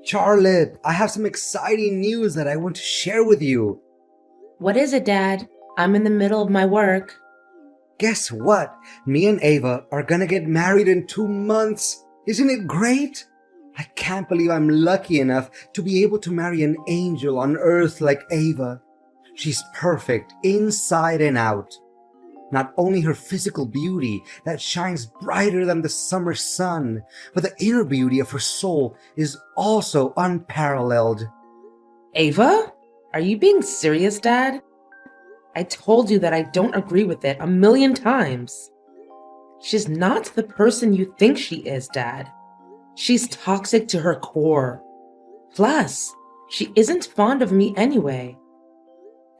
Charlotte, I have some exciting news that I want to share with you. What is it, Dad? I'm in the middle of my work. Guess what? Me and Ava are gonna get married in 2 months. Isn't it great? I can't believe I'm lucky enough to be able to marry an angel on earth like Ava. She's perfect inside and out. Not only her physical beauty that shines brighter than the summer sun, but the inner beauty of her soul is also unparalleled. Ava? Are you being serious, Dad? I told you that I don't agree with it a million times. She's not the person you think she is, Dad. She's toxic to her core. Plus, she isn't fond of me anyway.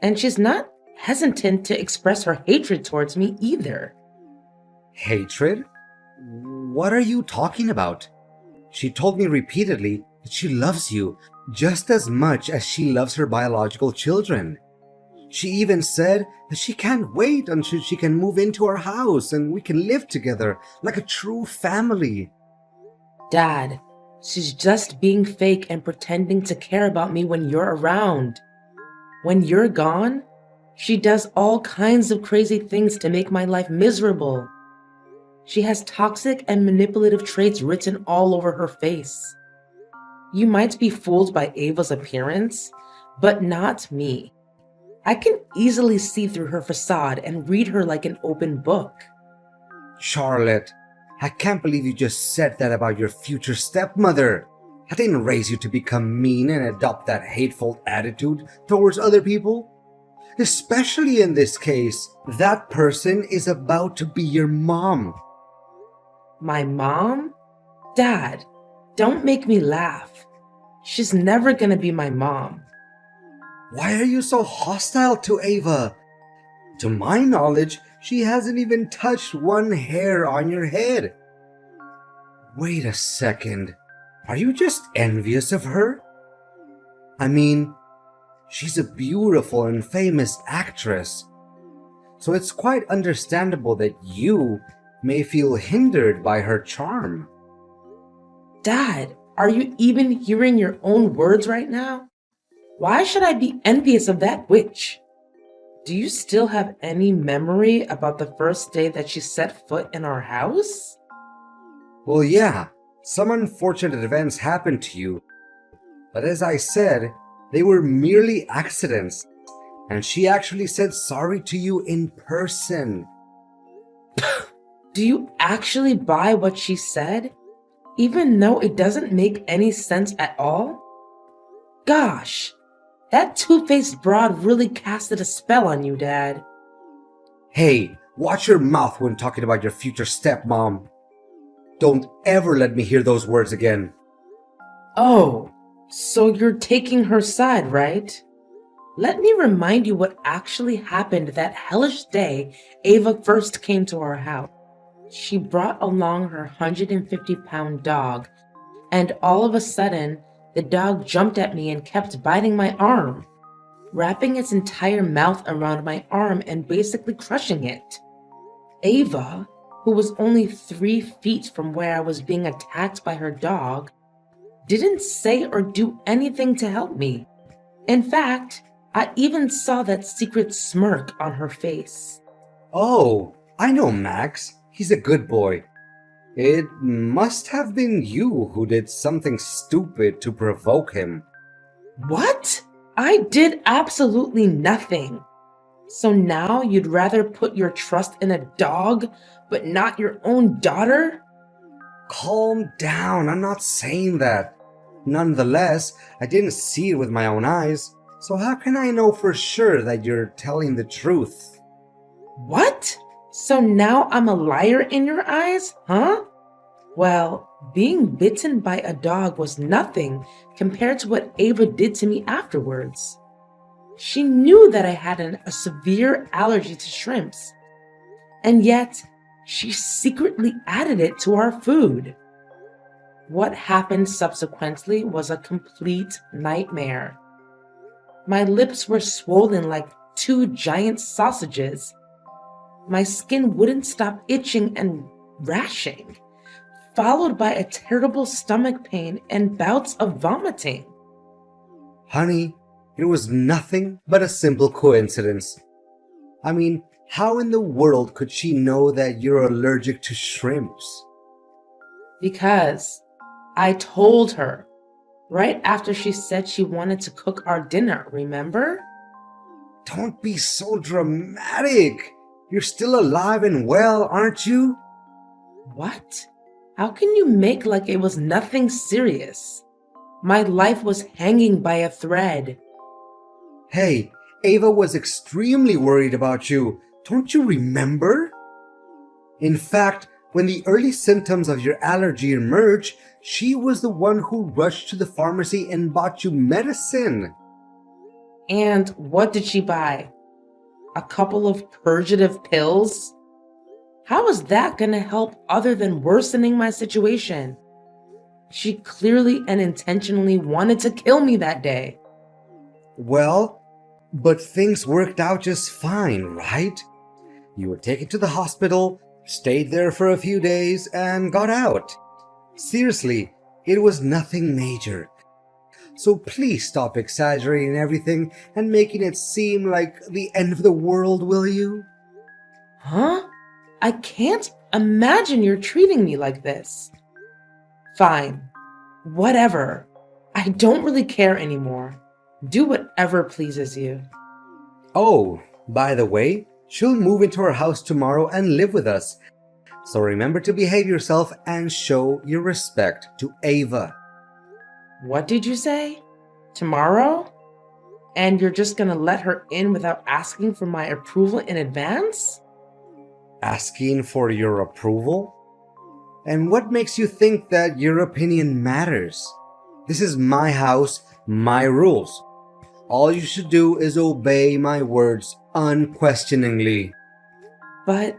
And she's not hesitant to express her hatred towards me either. Hatred? What are you talking about? She told me repeatedly that she loves you just as much as she loves her biological children. She even said that she can't wait until she can move into our house and we can live together like a true family. Dad, she's just being fake and pretending to care about me when you're around. When you're gone, she does all kinds of crazy things to make my life miserable. She has toxic and manipulative traits written all over her face. You might be fooled by Ava's appearance, but not me. I can easily see through her facade and read her like an open book. Charlotte, I can't believe you just said that about your future stepmother. I didn't raise you to become mean and adopt that hateful attitude towards other people. Especially in this case, that person is about to be your mom. My mom? Dad, don't make me laugh. She's never gonna be my mom. Why are you so hostile to Ava? To my knowledge, she hasn't even touched one hair on your head. Wait a second. Are you just envious of her? I mean, she's a beautiful and famous actress. So it's quite understandable that you may feel hindered by her charm. Dad, are you even hearing your own words right now? Why should I be envious of that witch? Do you still have any memory about the first day that she set foot in our house? Well, yeah, some unfortunate events happened to you. But as I said, they were merely accidents. And she actually said sorry to you in person. Do you actually buy what she said? Even though it doesn't make any sense at all? Gosh, that two-faced broad really casted a spell on you, Dad. Hey, watch your mouth when talking about your future stepmom. Don't ever let me hear those words again. Oh, so you're taking her side, right? Let me remind you what actually happened that hellish day Ava first came to our house. She brought along her 150-pound dog, and all of a sudden, the dog jumped at me and kept biting my arm, wrapping its entire mouth around my arm and basically crushing it. Ava, who was only 3 feet from where I was being attacked by her dog, didn't say or do anything to help me. In fact, I even saw that secret smirk on her face. Oh, I know Max. He's a good boy. It must have been you who did something stupid to provoke him. What? I did absolutely nothing. So now you'd rather put your trust in a dog, but not your own daughter? Calm down, I'm not saying that. Nonetheless, I didn't see it with my own eyes, so how can I know for sure that you're telling the truth? What? So now I'm a liar in your eyes, huh? Well, being bitten by a dog was nothing compared to what Ava did to me afterwards. She knew that I had a severe allergy to shrimps, and yet she secretly added it to our food. What happened subsequently was a complete nightmare. My lips were swollen like 2 giant sausages. My skin wouldn't stop itching and rashing. followed by a terrible stomach pain and bouts of vomiting. Honey, it was nothing but a simple coincidence. I mean, how in the world could she know that you're allergic to shrimps? Because I told her right after she said she wanted to cook our dinner, remember? Don't be so dramatic. You're still alive and well, aren't you? What? How can you make like it was nothing serious? My life was hanging by a thread. Hey, Ava was extremely worried about you. Don't you remember? In fact, when the early symptoms of your allergy emerged, she was the one who rushed to the pharmacy and bought you medicine. And what did she buy? A couple of purgative pills? How is that gonna help other than worsening my situation? She clearly and intentionally wanted to kill me that day. Well, but things worked out just fine, right? You were taken to the hospital, stayed there for a few days, and got out. Seriously, it was nothing major. So please stop exaggerating everything and making it seem like the end of the world, will you? Huh? I can't imagine you're treating me like this. Fine. Whatever. I don't really care anymore. Do whatever pleases you. Oh, by the way, she'll move into our house tomorrow and live with us. So remember to behave yourself and show your respect to Ava. What did you say? Tomorrow? And you're just gonna let her in without asking for my approval in advance? Asking for your approval? And what makes you think that your opinion matters? This is my house, my rules. All you should do is obey my words unquestioningly. But,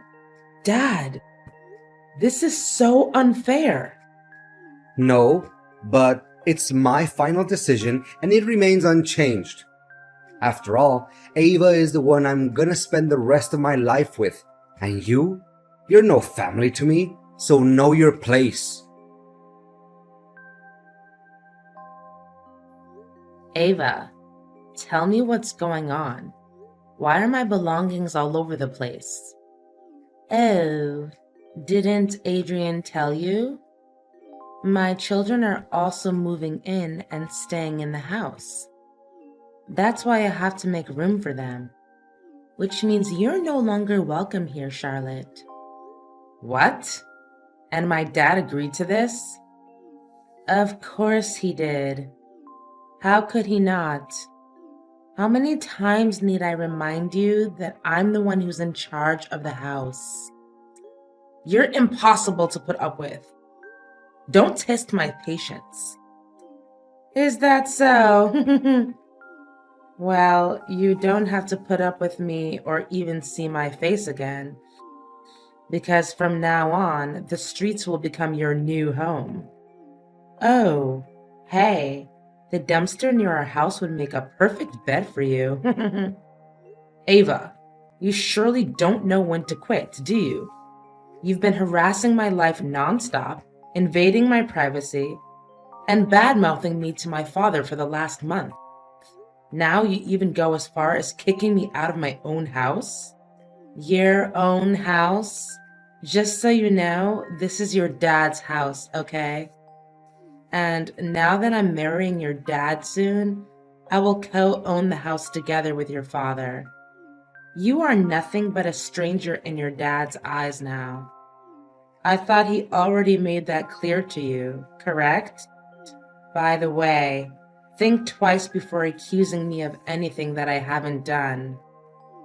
Dad, this is so unfair. No, but it's my final decision and it remains unchanged. After all, Ava is the one I'm gonna spend the rest of my life with. And you're no family to me, so know your place. Ava, tell me what's going on. Why are my belongings all over the place? Oh, didn't Adrian tell you? My children are also moving in and staying in the house. That's why I have to make room for them. Which means you're no longer welcome here, Charlotte. What? And my dad agreed to this? Of course he did. How could he not? How many times need I remind you that I'm the one who's in charge of the house? You're impossible to put up with. Don't test my patience. Is that so? Well, you don't have to put up with me or even see my face again. Because from now on, the streets will become your new home. Oh, hey, the dumpster near our house would make a perfect bed for you. Ava, you surely don't know when to quit, do you? You've been harassing my life nonstop, invading my privacy, and bad-mouthing me to my father for the last month. Now you even go as far as kicking me out of my own house? Your own house? Just so you know, this is your dad's house, okay? And now that I'm marrying your dad soon, I will co-own the house together with your father. You are nothing but a stranger in your dad's eyes now. I thought he already made that clear to you, correct? By the way, think twice before accusing me of anything that I haven't done.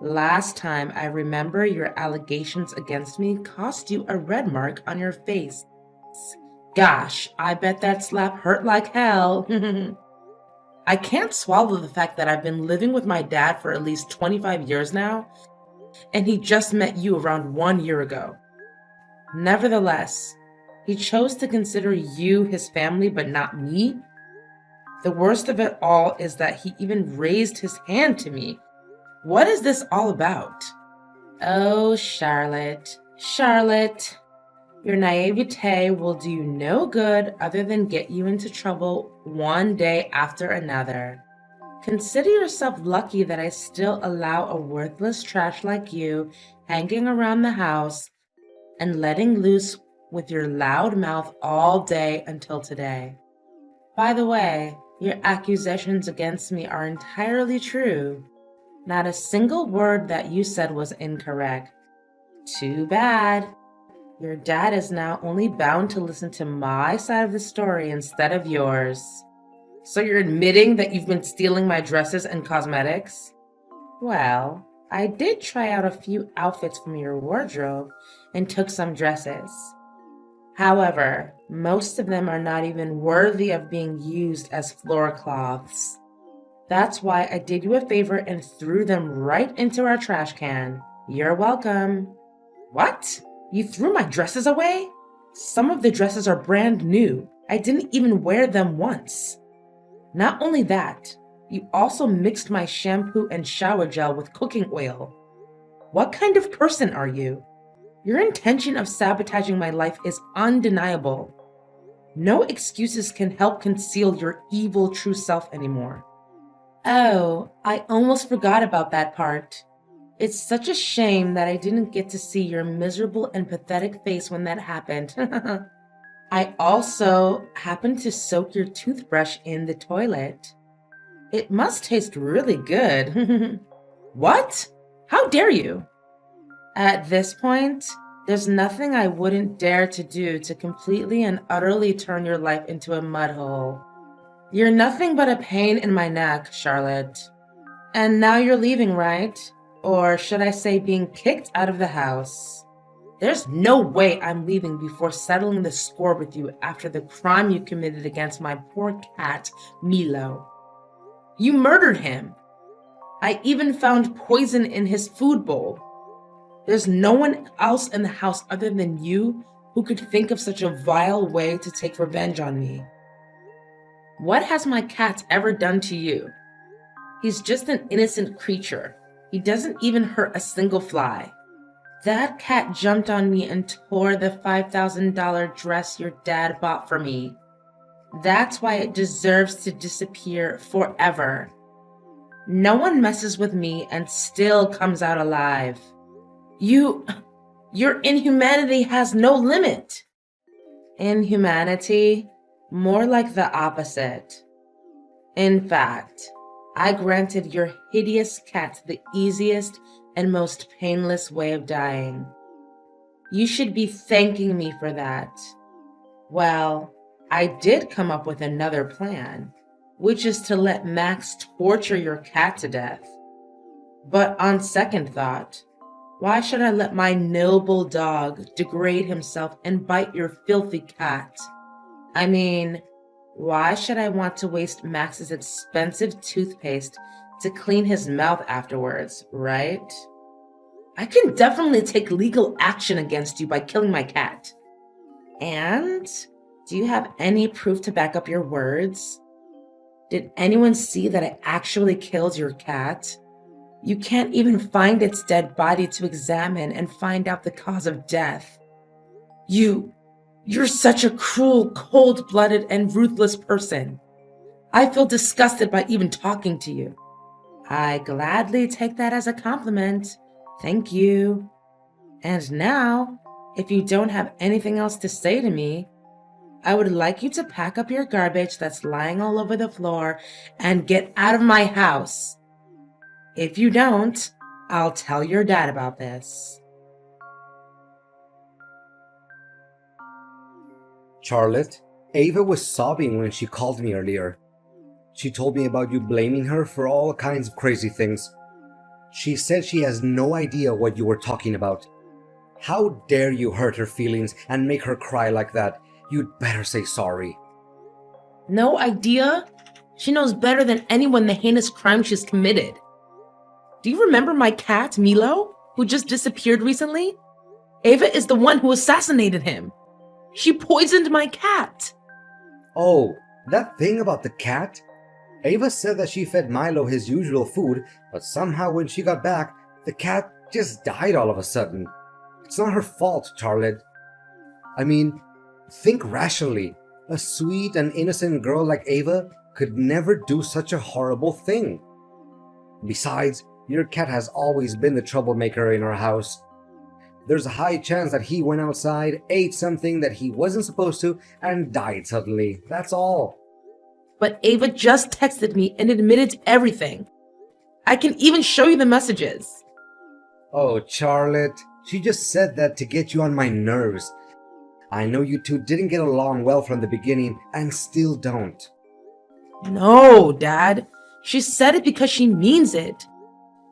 Last time I remember your allegations against me cost you a red mark on your face. Gosh, I bet that slap hurt like hell. I can't swallow the fact that I've been living with my dad for at least 25 years now, and he just met you around 1 year ago. Nevertheless, he chose to consider you his family but not me. The worst of it all is that he even raised his hand to me. What is this all about? Oh, Charlotte, Charlotte. Your naivete will do you no good other than get you into trouble one day after another. Consider yourself lucky that I still allow a worthless trash like you hanging around the house and letting loose with your loud mouth all day until today. By the way, your accusations against me are entirely true. Not a single word that you said was incorrect. Too bad. Your dad is now only bound to listen to my side of the story instead of yours. So you're admitting that you've been stealing my dresses and cosmetics? Well, I did try out a few outfits from your wardrobe and took some dresses. However, most of them are not even worthy of being used as floor cloths. That's why I did you a favor and threw them right into our trash can. You're welcome. What? You threw my dresses away? Some of the dresses are brand new. I didn't even wear them once. Not only that, you also mixed my shampoo and shower gel with cooking oil. What kind of person are you? Your intention of sabotaging my life is undeniable. No excuses can help conceal your evil true self anymore. Oh, I almost forgot about that part. It's such a shame that I didn't get to see your miserable and pathetic face when that happened. I also happened to soak your toothbrush in the toilet. It must taste really good. What? How dare you? At this point, there's nothing I wouldn't dare to do to completely and utterly turn your life into a mud hole. You're nothing but a pain in my neck, Charlotte. And now you're leaving, right? Or should I say being kicked out of the house? There's no way I'm leaving before settling the score with you after the crime you committed against my poor cat, Milo. You murdered him. I even found poison in his food bowl. There's no one else in the house other than you who could think of such a vile way to take revenge on me. What has my cat ever done to you? He's just an innocent creature. He doesn't even hurt a single fly. That cat jumped on me and tore the $5,000 dress your dad bought for me. That's why it deserves to disappear forever. No one messes with me and still comes out alive. Your inhumanity has no limit. Inhumanity? More like the opposite. In fact, I granted your hideous cat the easiest and most painless way of dying. You should be thanking me for that. Well, I did come up with another plan, which is to let Max torture your cat to death. But on second thought, why should I let my noble dog degrade himself and bite your filthy cat? I mean, why should I want to waste Max's expensive toothpaste to clean his mouth afterwards, right? I can definitely take legal action against you by killing my cat. And do you have any proof to back up your words? Did anyone see that I actually killed your cat? You can't even find its dead body to examine and find out the cause of death. You're such a cruel, cold-blooded, and ruthless person. I feel disgusted by even talking to you. I gladly take that as a compliment. Thank you. And now, if you don't have anything else to say to me, I would like you to pack up your garbage that's lying all over the floor and get out of my house. If you don't, I'll tell your dad about this. Charlotte, Ava was sobbing when she called me earlier. She told me about you blaming her for all kinds of crazy things. She said she has no idea what you were talking about. How dare you hurt her feelings and make her cry like that? You'd better say sorry. No idea? She knows better than anyone the heinous crime she's committed. Do you remember my cat, Milo, who just disappeared recently? Ava is the one who assassinated him. She poisoned my cat. Oh, that thing about the cat? Ava said that she fed Milo his usual food, but somehow when she got back, the cat just died all of a sudden. It's not her fault, Charlotte. I mean, think rationally. A sweet and innocent girl like Ava could never do such a horrible thing. Besides, your cat has always been the troublemaker in our house. There's a high chance that he went outside, ate something that he wasn't supposed to, and died suddenly. That's all. But Ava just texted me and admitted everything. I can even show you the messages. Oh, Charlotte, she just said that to get you on my nerves. I know you two didn't get along well from the beginning and still don't. No, Dad. She said it because she means it.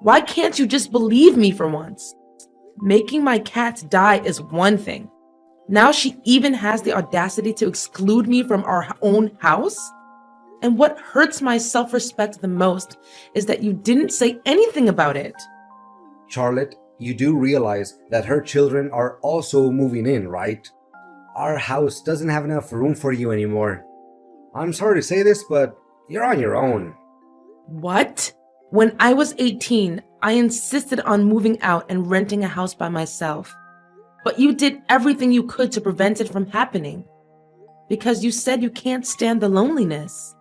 Why can't you just believe me for once? Making my cats die is one thing. Now she even has the audacity to exclude me from our own house? And what hurts my self-respect the most is that you didn't say anything about it. Charlotte, you do realize that her children are also moving in, right? Our house doesn't have enough room for you anymore. I'm sorry to say this, but you're on your own. What? When I was 18, I insisted on moving out and renting a house by myself. But you did everything you could to prevent it from happening. Because you said you can't stand the loneliness.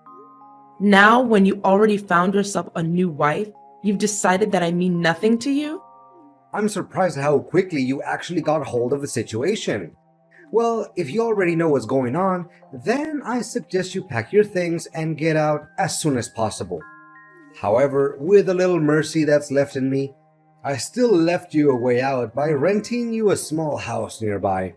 Now, when you already found yourself a new wife, you've decided that I mean nothing to you? I'm surprised how quickly you actually got hold of the situation. Well, if you already know what's going on, then I suggest you pack your things and get out as soon as possible. However, with a little mercy that's left in me, I still left you a way out by renting you a small house nearby.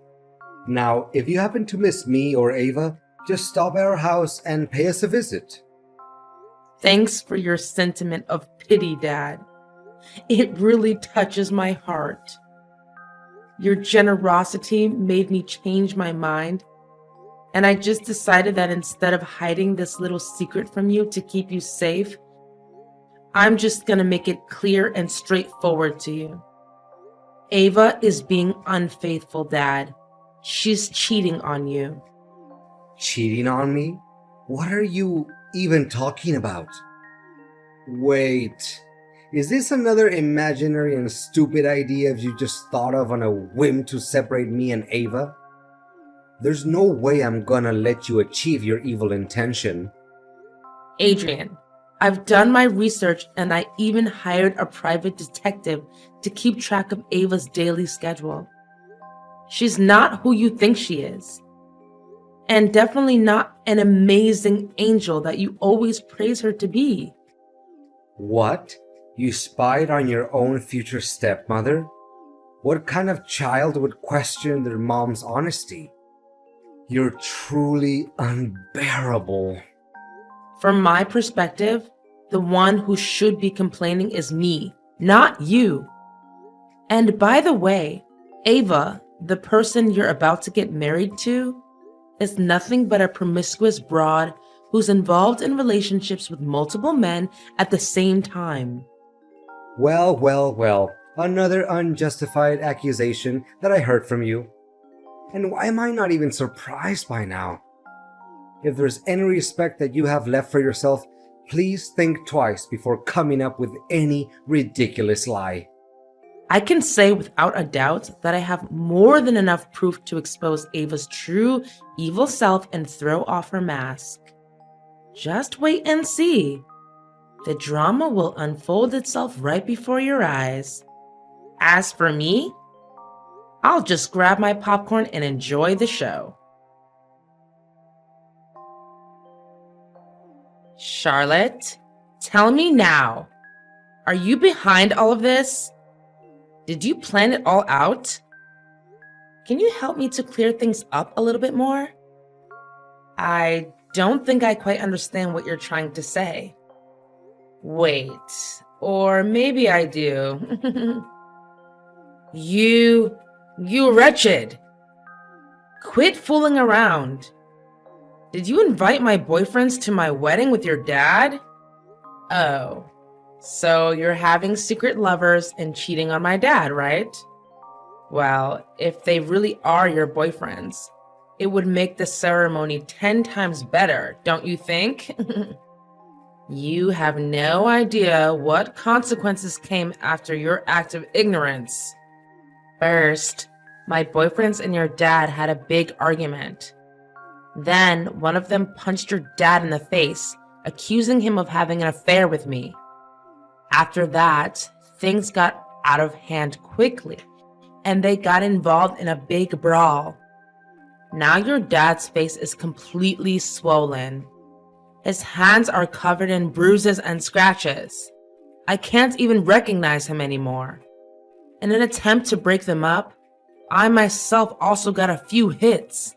Now, if you happen to miss me or Ava, just stop at our house and pay us a visit. Thanks for your sentiment of pity, Dad. It really touches my heart. Your generosity made me change my mind, and I just decided that instead of hiding this little secret from you to keep you safe, I'm just gonna make it clear and straightforward to you. Ava is being unfaithful, Dad. She's cheating on you. Cheating on me? What are you even talking about? Wait, is this another imaginary and stupid idea you just thought of on a whim to separate me and Ava? There's no way I'm gonna let you achieve your evil intention. Adrian, I've done my research and I even hired a private detective to keep track of Ava's daily schedule. She's not who you think she is. And definitely not an amazing angel that you always praise her to be. What? You spied on your own future stepmother? What kind of child would question their mom's honesty? You're truly unbearable. From my perspective, the one who should be complaining is me, not you. And by the way, Ava, the person you're about to get married to, is nothing but a promiscuous broad who's involved in relationships with multiple men at the same time. Well, another unjustified accusation that I heard from you. And why am I not even surprised by now? If there's any respect that you have left for yourself, please think twice before coming up with any ridiculous lie. I can say without a doubt that I have more than enough proof to expose Ava's true evil self and throw off her mask. Just wait and see. The drama will unfold itself right before your eyes. As for me, I'll just grab my popcorn and enjoy the show. Charlotte, tell me now, are you behind all of this? Did you plan it all out? Can you help me to clear things up a little bit more? I don't think I quite understand what you're trying to say. Wait, or maybe I do. You wretched. Quit fooling around. Did you invite my boyfriends to my wedding with your dad? Oh, so you're having secret lovers and cheating on my dad, right? Well, if they really are your boyfriends, it would make the ceremony 10 times better, don't you think? You have no idea what consequences came after your act of ignorance. First, My boyfriends and your dad had a big argument. Then one of them punched your dad in the face, accusing him of having an affair with me. After that, things got out of hand quickly, and they got involved in a big brawl. Now your dad's face is completely swollen. His hands are covered in bruises and scratches. I can't even recognize him anymore. In an attempt to break them up, I myself also got a few hits.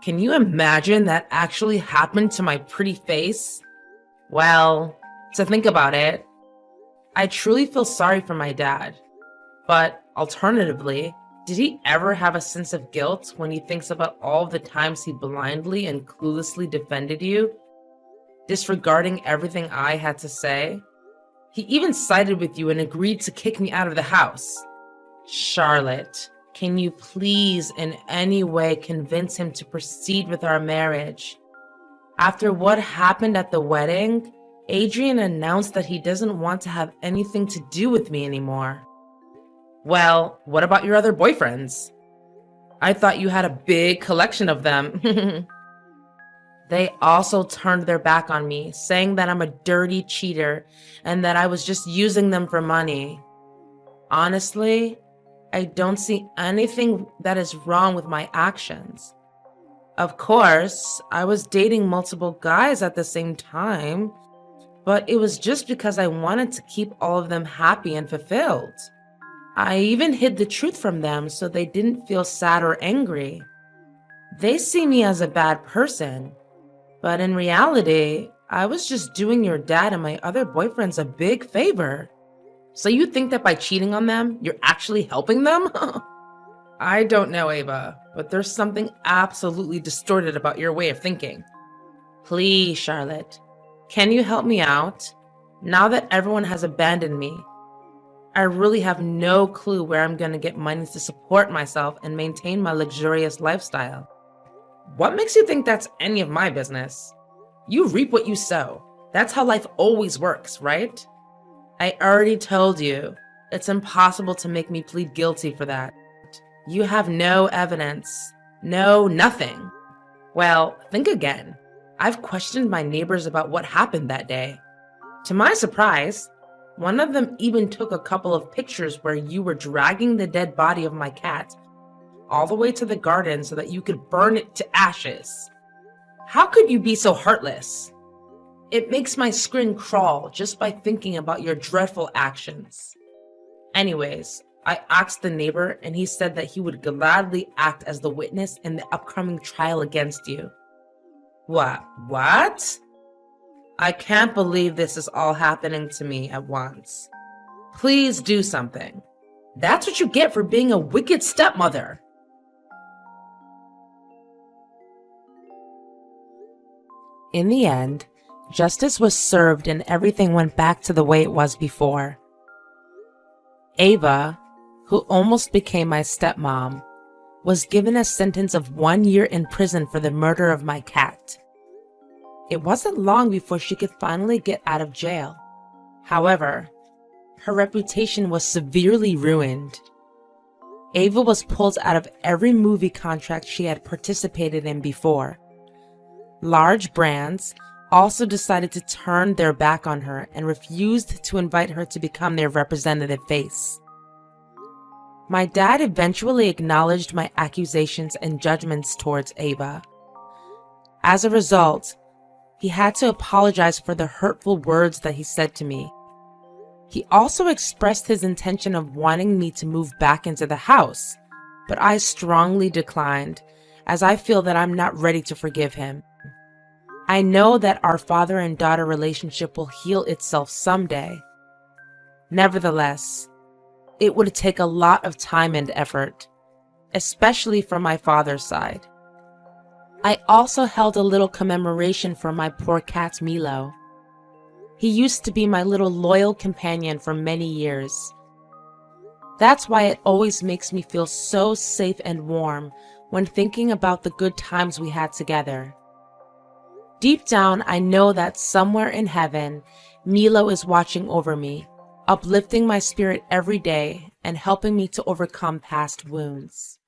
Can you imagine that actually happened to my pretty face? Well, to think about it, I truly feel sorry for my dad. But alternatively, did he ever have a sense of guilt when he thinks about all the times he blindly and cluelessly defended you, disregarding everything I had to say? He even sided with you and agreed to kick me out of the house. Charlotte, can you please in any way convince him to proceed with our marriage? After what happened at the wedding, Adrian announced that he doesn't want to have anything to do with me anymore. Well, what about your other boyfriends? I thought you had a big collection of them. They also turned their back on me, saying that I'm a dirty cheater and that I was just using them for money. Honestly, I don't see anything that is wrong with my actions. Of course, I was dating multiple guys at the same time, but it was just because I wanted to keep all of them happy and fulfilled. I even hid the truth from them so they didn't feel sad or angry. They see me as a bad person, but in reality, I was just doing your dad and my other boyfriends a big favor. So you think that by cheating on them, you're actually helping them? I don't know, Ava, but there's something absolutely distorted about your way of thinking. Please, Charlotte, can you help me out? Now that everyone has abandoned me, I really have no clue where I'm going to get money to support myself and maintain my luxurious lifestyle. What makes you think that's any of my business? You reap what you sow. That's how life always works, right? I already told you, it's impossible to make me plead guilty for that. You have no evidence. No, nothing. Well, think again. I've questioned my neighbors about what happened that day. To my surprise, one of them even took a couple of pictures where you were dragging the dead body of my cat all the way to the garden so that you could burn it to ashes. How could you be so heartless? It makes my skin crawl just by thinking about your dreadful actions. Anyways, I asked the neighbor and he said that he would gladly act as the witness in the upcoming trial against you. What? I can't believe this is all happening to me at once. Please do something. That's what you get for being a wicked stepmother. In the end, justice was served and everything went back to the way it was before. Ava, who almost became my stepmom, was given a sentence of 1 year in prison for the murder of my cat. It wasn't long before she could finally get out of jail. However, her reputation was severely ruined. Ava was pulled out of every movie contract she had participated in before. Large brands also decided to turn their back on her and refused to invite her to become their representative face. My dad eventually acknowledged my accusations and judgments towards Ava. As a result, he had to apologize for the hurtful words that he said to me. He also expressed his intention of wanting me to move back into the house, but I strongly declined, as I feel that I'm not ready to forgive him. I know that our father and daughter relationship will heal itself someday. Nevertheless, it would take a lot of time and effort, especially from my father's side. I also held a little commemoration for my poor cat Milo. He used to be my little loyal companion for many years. That's why it always makes me feel so safe and warm when thinking about the good times we had together. Deep down, I know that somewhere in heaven, Milo is watching over me, uplifting my spirit every day and helping me to overcome past wounds.